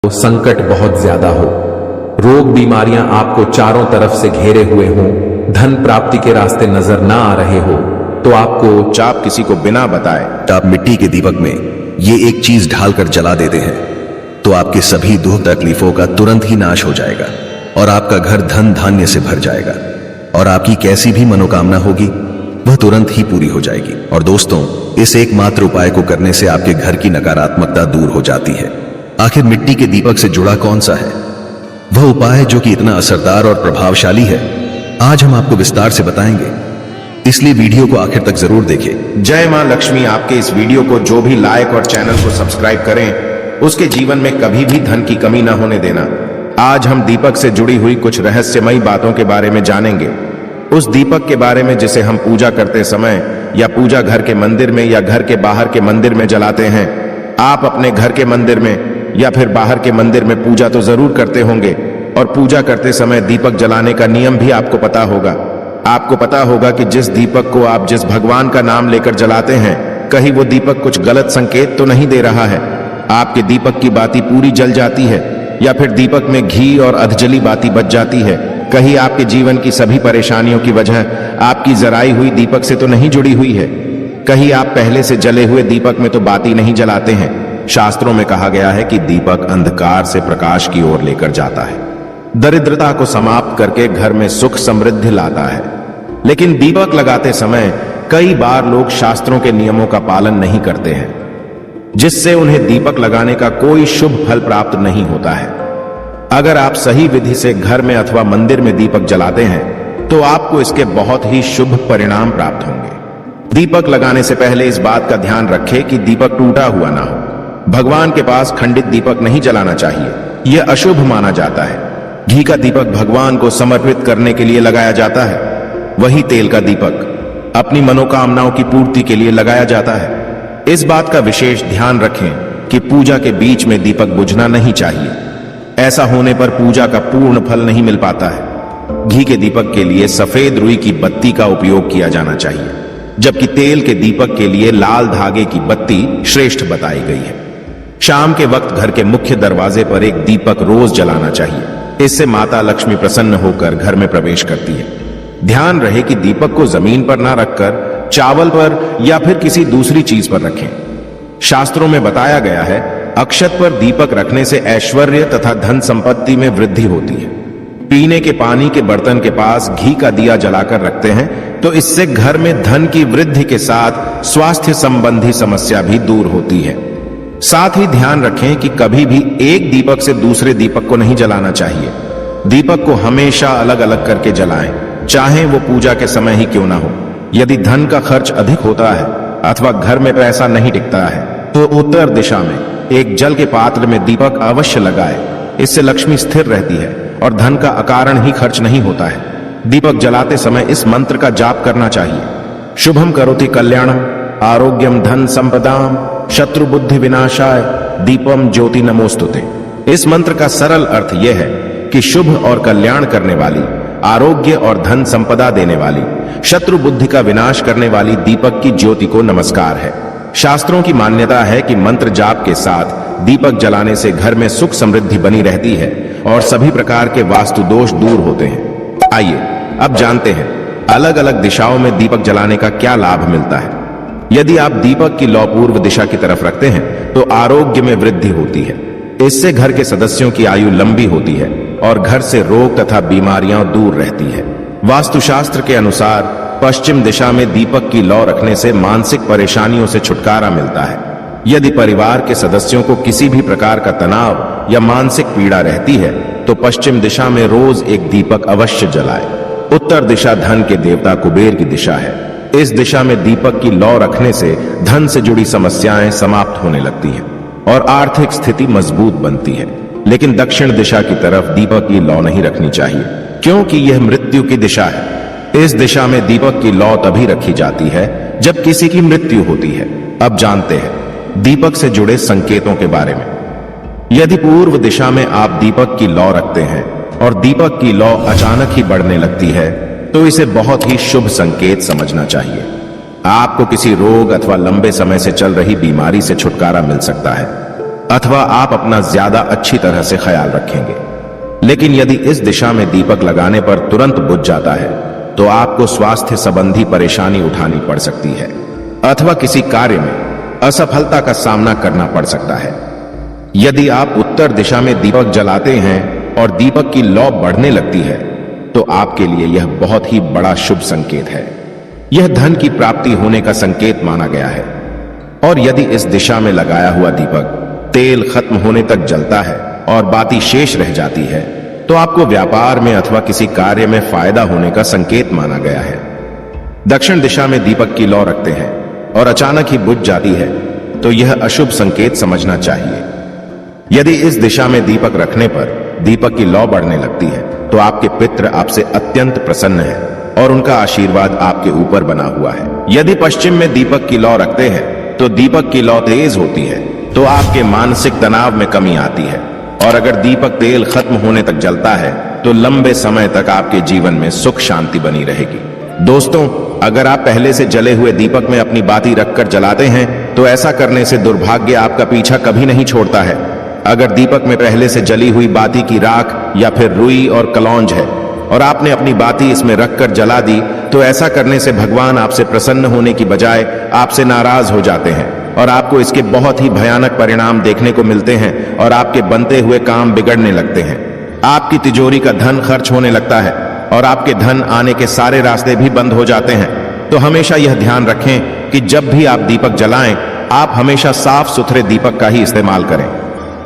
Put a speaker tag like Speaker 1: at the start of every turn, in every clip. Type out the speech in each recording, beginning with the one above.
Speaker 1: संकट बहुत ज्यादा हो, रोग बीमारियां आपको चारों तरफ से घेरे हुए हों, धन प्राप्ति के रास्ते नजर ना आ रहे हो, तो आपको
Speaker 2: आप किसी को बिना बताए आप मिट्टी के दीपक में ये एक चीज ढालकर जला देते हैं तो आपके सभी दुख तकलीफों का तुरंत ही नाश हो जाएगा और आपका घर धन धान्य से भर जाएगा और आपकी कैसी भी मनोकामना होगी वह तुरंत ही पूरी हो जाएगी। और दोस्तों, इस एकमात्र उपाय को करने से आपके घर की नकारात्मकता दूर हो जाती है। आखिर मिट्टी के दीपक से जुड़ा कौन सा है वह उपाय जो कि इतना असरदार और प्रभावशाली है, आज हम आपको विस्तार से बताएंगे, इसलिए वीडियो को आखिर तक जरूर देखें।
Speaker 3: जय मां लक्ष्मी आपके इस वीडियो को जो भी लाइक और चैनल को सब्सक्राइब करें उसके जीवन में कभी भी धन की कमी ना होने देना। आज हम दीपक से जुड़ी हुई कुछ रहस्यमयी बातों के बारे में जानेंगे। उस दीपक के बारे में जिसे हम पूजा करते समय या पूजा घर के मंदिर में या घर के बाहर के मंदिर में जलाते हैं। आप अपने घर के मंदिर में या फिर बाहर के मंदिर में पूजा तो जरूर करते होंगे और पूजा करते समय दीपक जलाने का नियम भी आपको पता होगा। आपको पता होगा कि जिस दीपक को आप जिस भगवान का नाम लेकर जलाते हैं, कहीं वो दीपक कुछ गलत संकेत तो नहीं दे रहा है। आपके दीपक की बाती पूरी जल जाती है या फिर दीपक में घी और अधजली बाती बच जाती है। कहीं आपके जीवन की सभी परेशानियों की वजह आपकी जराई हुई दीपक से तो नहीं जुड़ी हुई है। कहीं आप पहले से जले हुए दीपक में तो बाती नहीं जलाते हैं। शास्त्रों में कहा गया है कि दीपक अंधकार से प्रकाश की ओर लेकर जाता है, दरिद्रता को समाप्त करके घर में सुख समृद्धि लाता है। लेकिन दीपक लगाते समय कई बार लोग शास्त्रों के नियमों का पालन नहीं करते हैं, जिससे उन्हें दीपक लगाने का कोई शुभ फल प्राप्त नहीं होता है। अगर आप सही विधि से घर में अथवा मंदिर में दीपक जलाते हैं तो आपको इसके बहुत ही शुभ परिणाम प्राप्त होंगे। दीपक लगाने से पहले इस बात का ध्यान रखें कि दीपक टूटा हुआ ना हो। भगवान के पास खंडित दीपक नहीं जलाना चाहिए, यह अशुभ माना जाता है। घी का दीपक भगवान को समर्पित करने के लिए लगाया जाता है, वही तेल का दीपक अपनी मनोकामनाओं की पूर्ति के लिए लगाया जाता है। इस बात का विशेष ध्यान रखें कि पूजा के बीच में दीपक बुझना नहीं चाहिए। ऐसा होने पर पूजा का पूर्ण फल नहीं मिल पाता है। घी के दीपक के लिए सफेद रुई की बत्ती का उपयोग किया जाना चाहिए, जबकि तेल के दीपक के लिए लाल धागे की बत्ती श्रेष्ठ बताई गई है। शाम के वक्त घर के मुख्य दरवाजे पर एक दीपक रोज जलाना चाहिए। इससे माता लक्ष्मी प्रसन्न होकर घर में प्रवेश करती है। ध्यान रहे कि दीपक को जमीन पर ना रखकर चावल पर या फिर किसी दूसरी चीज पर रखें। शास्त्रों में बताया गया है, अक्षत पर दीपक रखने से ऐश्वर्य तथा धन संपत्ति में वृद्धि होती है। पीने के पानी के बर्तन के पास घी का दिया जलाकर रखते हैं तो इससे घर में धन की वृद्धि के साथ स्वास्थ्य संबंधी समस्या भी दूर होती है। साथ ही ध्यान रखें कि कभी भी एक दीपक से दूसरे दीपक को नहीं जलाना चाहिए। दीपक को हमेशा अलग अलग करके जलाएं, चाहे वो पूजा के समय ही क्यों ना हो। यदि धन का खर्च अधिक होता है अथवा घर में पैसा नहीं टिकता है तो उत्तर दिशा में एक जल के पात्र में दीपक अवश्य लगाए। इससे लक्ष्मी स्थिर रहती है और धन का अकारण ही खर्च नहीं होता है। दीपक जलाते समय इस मंत्र का जाप करना चाहिए, शुभम करोति कल्याणम आरोग्यम धन संपदाम शत्रु बुद्धि विनाशाय दीपम ज्योति नमोस्तुते। इस मंत्र का सरल अर्थ यह है कि शुभ और कल्याण करने वाली, आरोग्य और धन संपदा देने वाली, शत्रु बुद्धि का विनाश करने वाली दीपक की ज्योति को नमस्कार है। शास्त्रों की मान्यता है कि मंत्र जाप के साथ दीपक जलाने से घर में सुख समृद्धि बनी रहती है और सभी प्रकार के वास्तु दोष दूर होते हैं। आइए अब जानते हैं अलग अलग दिशाओं में दीपक जलाने का क्या लाभ मिलता है। यदि आप दीपक की लौ पूर्व दिशा की तरफ रखते हैं तो आरोग्य में वृद्धि होती है। इससे घर के सदस्यों की आयु लंबी होती है और घर से रोग तथा बीमारियां दूर रहती है। वास्तुशास्त्र के अनुसार पश्चिम दिशा में दीपक की लौ रखने से मानसिक परेशानियों से छुटकारा मिलता है। यदि परिवार के सदस्यों को किसी भी प्रकार का तनाव या मानसिक पीड़ा रहती है तो पश्चिम दिशा में रोज एक दीपक अवश्य जलाए। उत्तर दिशा धन के देवता कुबेर की दिशा है। इस दिशा में दीपक की लौ रखने से धन से जुड़ी समस्याएं समाप्त होने लगती हैं और आर्थिक स्थिति मजबूत बनती है। लेकिन दक्षिण दिशा की तरफ दीपक की लौ नहीं रखनी चाहिए, क्योंकि यह मृत्यु की दिशा है। इस दिशा में दीपक की लौ तभी रखी जाती है जब किसी की मृत्यु होती है। अब जानते हैं दीपक से जुड़े संकेतों के बारे में। यदि पूर्व दिशा में आप दीपक की लौ रखते हैं और दीपक की लौ अचानक ही बढ़ने लगती है तो इसे बहुत ही शुभ संकेत समझना चाहिए। आपको किसी रोग अथवा लंबे समय से चल रही बीमारी से छुटकारा मिल सकता है। अथवा आप अपना ज्यादा अच्छी तरह से ख्याल रखेंगे। लेकिन यदि इस दिशा में दीपक लगाने पर तुरंत बुझ जाता है तो आपको स्वास्थ्य संबंधी परेशानी उठानी पड़ सकती है अथवा किसी कार्य में असफलता का सामना करना पड़ सकता है। यदि आप उत्तर दिशा में दीपक जलाते हैं और दीपक की लौ बढ़ने लगती है तो आपके लिए यह बहुत ही बड़ा शुभ संकेत है। यह धन की प्राप्ति होने का संकेत माना गया है। और यदि इस दिशा में लगाया हुआ दीपक तेल खत्म होने तक जलता है और बाती शेष रह जाती है तो आपको व्यापार में अथवा किसी कार्य में फायदा होने का संकेत माना गया है। दक्षिण दिशा में दीपक की लौ रखते हैं और अचानक ही बुझ जाती है तो यह अशुभ संकेत समझना चाहिए। यदि इस दिशा में दीपक रखने पर दीपक की लौ बढ़ने लगती है तो आपके पितृ आपसे अत्यंत प्रसन्न है और उनका आशीर्वाद आपके ऊपर बना हुआ है। यदि पश्चिम में दीपक की लौ रखते हैं तो दीपक की लौ तेज होती है तो आपके मानसिक तनाव में कमी आती है। और अगर दीपक तेल खत्म होने तक जलता है तो लंबे समय तक आपके जीवन में सुख शांति बनी रहेगी। दोस्तों, अगर आप पहले से जले हुए दीपक में अपनी बाती रखकर जलाते हैं तो ऐसा करने से दुर्भाग्य आपका पीछा कभी नहीं छोड़ता है। अगर दीपक में पहले से जली हुई बाती की राख या फिर रुई और कलौंज है और आपने अपनी बाती इसमें रखकर जला दी तो ऐसा करने से भगवान आपसे प्रसन्न होने की बजाय आपसे नाराज हो जाते हैं और आपको इसके बहुत ही भयानक परिणाम देखने को मिलते हैं और आपके बनते हुए काम बिगड़ने लगते हैं। आपकी तिजोरी का धन खर्च होने लगता है और आपके धन आने के सारे रास्ते भी बंद हो जाते हैं। तो हमेशा यह ध्यान रखें कि जब भी आप दीपक जलाएं आप हमेशा साफ सुथरे दीपक का ही इस्तेमाल करें।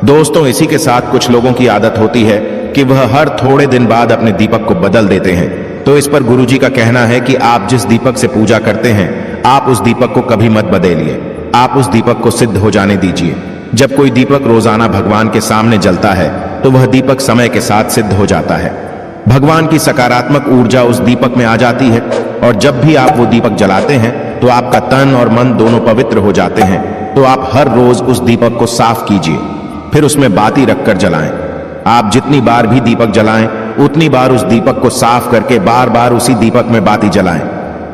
Speaker 3: दोस्तों, इसी के साथ कुछ लोगों की आदत होती है कि वह हर थोड़े दिन बाद अपने दीपक को बदल देते हैं। तो इस पर गुरुजी का कहना है कि आप जिस दीपक से पूजा करते हैं आप उस दीपक को कभी मत बदलिए, आप उस दीपक को सिद्ध हो जाने दीजिए। जब कोई दीपक रोजाना भगवान के सामने जलता है तो वह दीपक समय के साथ सिद्ध हो जाता है। भगवान की सकारात्मक ऊर्जा उस दीपक में आ जाती है और जब भी आप वो दीपक जलाते हैं तो आपका तन और मन दोनों पवित्र हो जाते हैं। तो आप हर रोज उस दीपक को साफ कीजिए, फिर उसमें बाती रखकर जलाएं। आप जितनी बार भी दीपक जलाएं उतनी बार उस दीपक को साफ करके बार बार उसी दीपक में बाती जलाएं।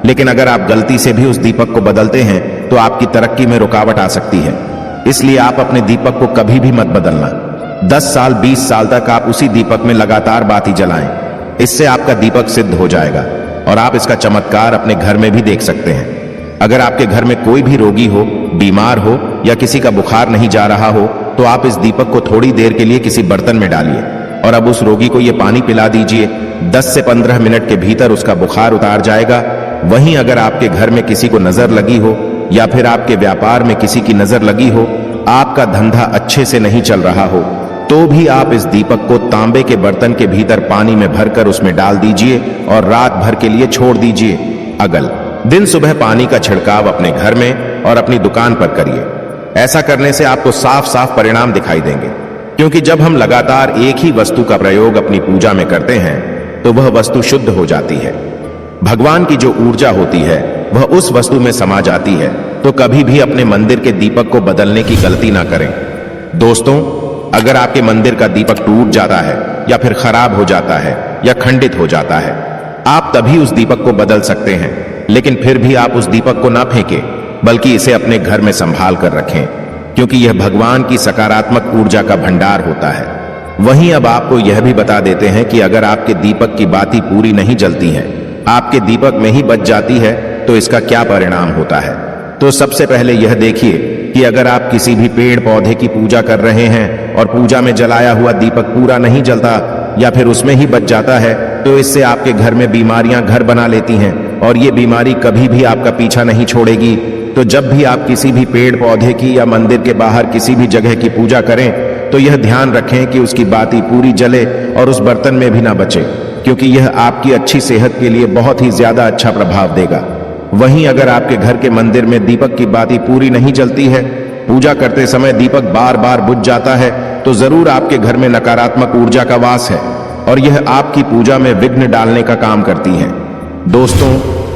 Speaker 3: लेकिन अगर आप गलती से भी उस दीपक को बदलते हैं तो आपकी तरक्की में रुकावट आ सकती है। इसलिए आप अपने दीपक को कभी भी मत बदलना। 10 साल 20 साल तक आप उसी दीपक में लगातार बाती जलाएं। इससे आपका दीपक सिद्ध हो जाएगा और आप इसका चमत्कार अपने घर में भी देख सकते हैं। अगर आपके घर में कोई भी रोगी हो, बीमार हो या किसी का बुखार नहीं जा रहा हो तो आप इस दीपक को थोड़ी देर के लिए किसी बर्तन में डालिए और अब उस रोगी को यह पानी पिला दीजिए। 10 से 15 मिनट के भीतर उसका बुखार उतार जाएगा। वहीं अगर आपके घर में किसी को नजर लगी हो या फिर आपके व्यापार में किसी की नजर लगी हो, आपका धंधा अच्छे से नहीं चल रहा हो, तो भी आप इस दीपक को तांबे के बर्तन के भीतर पानी में भरकर उसमें डाल दीजिए और रात भर के लिए छोड़ दीजिए। अगल दिन सुबह पानी का छिड़काव अपने घर में और अपनी दुकान पर करिए। ऐसा करने से आपको साफ साफ परिणाम दिखाई देंगे, क्योंकि जब हम लगातार एक ही वस्तु का प्रयोग अपनी पूजा में करते हैं तो वह वस्तु शुद्ध हो जाती है। भगवान की जो ऊर्जा होती है वह उस वस्तु में समा जाती है। तो कभी भी अपने मंदिर के दीपक को बदलने की गलती ना करें। दोस्तों, अगर आपके मंदिर का दीपक टूट जाता है या फिर खराब हो जाता है या खंडित हो जाता है, आप तभी उस दीपक को बदल सकते हैं। लेकिन फिर भी आप उस दीपक को ना फेंकें, बल्कि इसे अपने घर में संभाल कर रखें, क्योंकि यह भगवान की सकारात्मक ऊर्जा का भंडार होता है। वहीं अब आपको यह भी बता देते हैं कि अगर आपके दीपक की बाती पूरी नहीं जलती है, आपके दीपक में ही बच जाती है, तो इसका क्या परिणाम होता है। तो सबसे पहले यह देखिए कि अगर आप किसी भी पेड़ पौधे की पूजा कर रहे हैं और पूजा में जलाया हुआ दीपक पूरा नहीं जलता या फिर उसमें ही बच जाता है, तो इससे आपके घर में बीमारियां घर बना लेती हैं और ये बीमारी कभी भी आपका पीछा नहीं छोड़ेगी। तो जब भी आप किसी भी पेड़ पौधे की या मंदिर के बाहर किसी भी जगह की पूजा करें तो यह ध्यान रखें कि उसकी बाती पूरी जले और उस बर्तन में भी ना बचे, क्योंकि यह आपकी अच्छी सेहत के लिए बहुत ही ज्यादा अच्छा प्रभाव देगा। वहीं अगर आपके घर के मंदिर में दीपक की बाती पूरी नहीं जलती है, पूजा करते समय दीपक बार बार बुझ जाता है, तो जरूर आपके घर में नकारात्मक ऊर्जा का वास है और यह आपकी पूजा में विघ्न डालने का काम करती है। दोस्तों,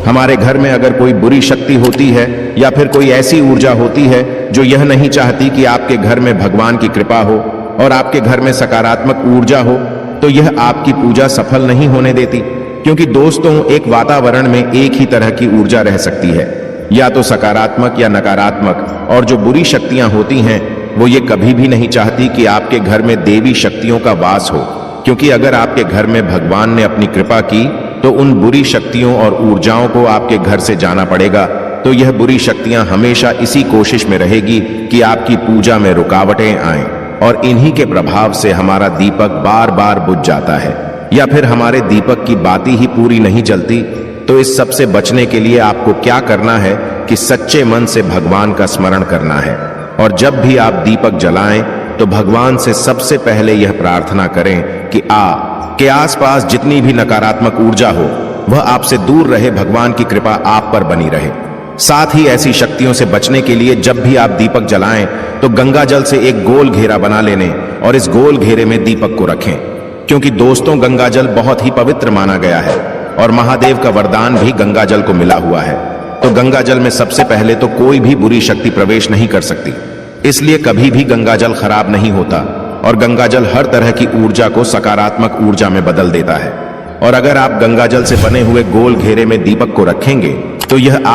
Speaker 3: हमारे घर में अगर कोई बुरी शक्ति होती है या फिर कोई ऐसी ऊर्जा होती है जो यह नहीं चाहती कि आपके घर में भगवान की कृपा हो और आपके घर में सकारात्मक ऊर्जा हो, तो यह आपकी पूजा सफल नहीं होने देती। क्योंकि दोस्तों, एक वातावरण में एक ही तरह की ऊर्जा रह सकती है, या तो सकारात्मक या नकारात्मक, और जो बुरी शक्तियां होती हैं वो ये कभी भी नहीं चाहती कि आपके घर में देवी शक्तियों का वास हो, क्योंकि अगर आपके घर में भगवान ने अपनी कृपा की तो उन बुरी शक्तियों और ऊर्जाओं को आपके घर से जाना पड़ेगा। तो यह बुरी शक्तियां हमेशा इसी कोशिश में रहेगी कि आपकी पूजा में रुकावटें आएं, और इन्हीं के प्रभाव से हमारा दीपक बार बार बुझ जाता है, या फिर हमारे दीपक की बाती ही पूरी नहीं जलती। तो इस सब से बचने के लिए आपको क्या करना है कि सच्चे मन से भगवान का स्मरण करना है, और जब भी आप दीपक जलाएं तो भगवान से सबसे पहले यह प्रार्थना करें कि के आसपास जितनी भी नकारात्मक ऊर्जा हो वह आपसे दूर रहे, भगवान की कृपा आप पर बनी रहे। साथ ही ऐसी शक्तियों से बचने के लिए जब भी आप दीपक जलाएं तो गंगा जल से एक गोल घेरा बना लेने और इस गोल घेरे में दीपक को रखें, क्योंकि दोस्तों गंगा जल बहुत ही पवित्र माना गया है और महादेव का वरदान भी गंगा जल को मिला हुआ है। तो गंगा जल में सबसे पहले तो कोई भी बुरी शक्ति प्रवेश नहीं कर सकती, इसलिए कभी भी गंगा जल खराब नहीं होता, और गंगा जल हर तरह की ऊर्जा को सकारात्मक ऊर्जा में बदल देता है। और अगर आप गंगा जल से बने हुए गोल घेरे में दीपक को रखेंगे तो यह आप